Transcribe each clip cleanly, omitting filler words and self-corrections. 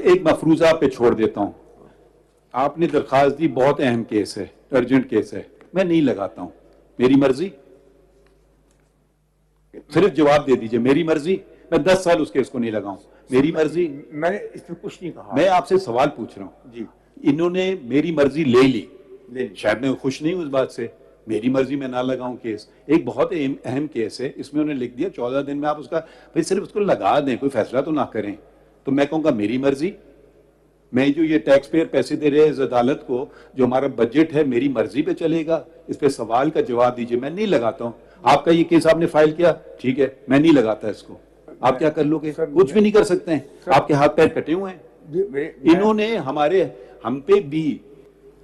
एक मफरूजा पे छोड़ देता हूं। आपने दरखास्त दी, बहुत अहम केस है, अर्जेंट केस है, मैं नहीं लगाता हूं, मेरी मर्जी। सिर्फ जवाब दे दीजिए, मेरी मर्जी। मैं 10 साल उस केस को नहीं लगाऊं, मेरी मर्जी। मैंने इसमें कुछ नहीं कहा। मैं आपसे सवाल पूछ रहा हूं जी, इन्होंने मेरी मर्जी ले ली, शायद मैं खुश नहीं हूं उस बात से, मेरी मर्जी में ना लगाऊं केस। एक बहुत अहम केस है, इसमें उन्होंने लिख दिया 14 दिन में आप उसका, भाई सिर्फ उसको लगा दें, कोई फैसला तो ना करें। तो मैं कहूंगा मेरी मर्जी। मैं जो ये टैक्स पेयर पैसे दे रहे हैं इस अदालत को, जो हमारा बजट है, मेरी मर्जी पे चलेगा। इस पे सवाल का जवाब दीजिए, मैं नहीं लगाता हूं। आपका ये केस आपने फाइल किया, ठीक है, मैं नहीं लगाता इसको। आप क्या कर लोगे? कुछ भी नहीं कर सकते हैं, आपके हाथ पैर कटे हुए हैं। इन्होंने हम पे भी,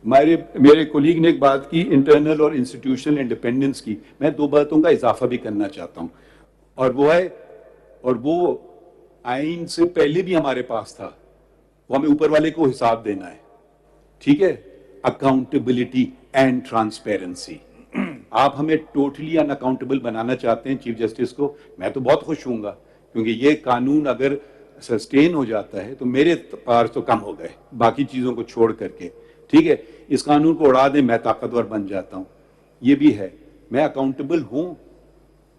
मेरे कोलीग ने एक बात की इंटरनल और इंस्टीट्यूशनल इंडिपेंडेंस की, मैं 2 बातों का इजाफा भी करना चाहता हूं, और वो है, और वो आइन से पहले भी हमारे पास था, वो हमें ऊपर वाले को हिसाब देना है, ठीक है। Accountability and transparency. आप हमें टोटली अनअकाउंटेबल बनाना चाहते हैं चीफ जस्टिस को, मैं तो बहुत खुश हूंगा, क्योंकि ये कानून अगर सस्टेन हो जाता है तो मेरे पार तो कम हो गए बाकी चीजों को छोड़ करके, ठीक है। इस कानून को उड़ा दें, मैं ताकतवर बन जाता हूं, ये भी है, मैं अकाउंटेबल हूं।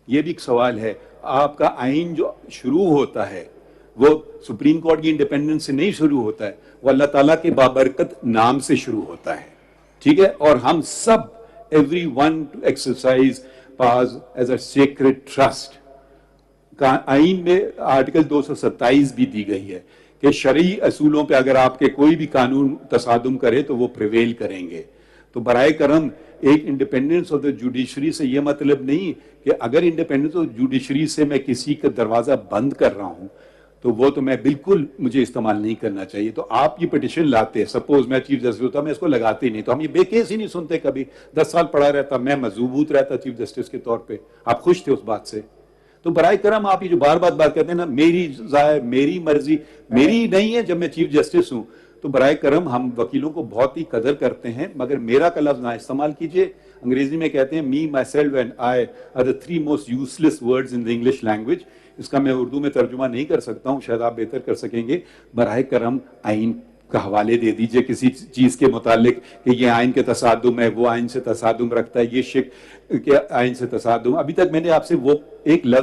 ये भी एक सवाल है। आपका आइन जो शुरू होता है वो सुप्रीम कोर्ट की इंडिपेंडेंस से नहीं शुरू होता है, वो अल्लाह ताला के बाबरकत नाम से शुरू होता है, ठीक है। और हम सब, everyone to exercise pass as a sacred trust. आइन में आर्टिकल 227 भी दी गई है कि शरई असूलों पे अगर आपके कोई भी कानून तसादुम करे तो वो प्रिवेल करेंगे। तो बराए करम, एक इंडिपेंडेंस ऑफ द जुडिशरी से ये मतलब नहीं कि अगर इंडिपेंडेंस ऑफ जुडिशरी से मैं किसी का दरवाजा बंद कर रहा हूं तो वो तो मैं बिल्कुल, मुझे इस्तेमाल नहीं करना चाहिए। तो आप ये पिटिशन लाते हैं, सपोज मैं चीफ जस्टिस होता, मैं इसको लगाते ही नहीं, तो हम ये बेकेस ही नहीं सुनते कभी। 10 साल पढ़ा रहता, मैं मजबूत रहता चीफ जस्टिस के तौर पे, आप खुश थे उस बात से। तो बराए करम आप ये जो बार बार बात करते हैं ना, मेरी जाय, मेरी मर्जी, मेरी नहीं है जब मैं चीफ जस्टिस हूं, तो बराए करम हम वकीलों को बहुत ही कदर करते हैं, मगर मेरा का लफ्ज ना इस्तेमाल कीजिए। अंग्रेजी में कहते हैं me, myself and I are the 3 most useless words in the English language. इसका मैं उर्दू में तर्जुमा नहीं कर सकता हूं, शायद आप बेहतर कर सकेंगे। बराए करम आइन का हवाले दे दीजिए किसी चीज के मुतालिक कि ये आइन के तसादुम है, वो आइन से तसादुम रखता है, ये शिक के आइन से तसादुम। अभी तक मैंने आपसे वो एक लफ्ज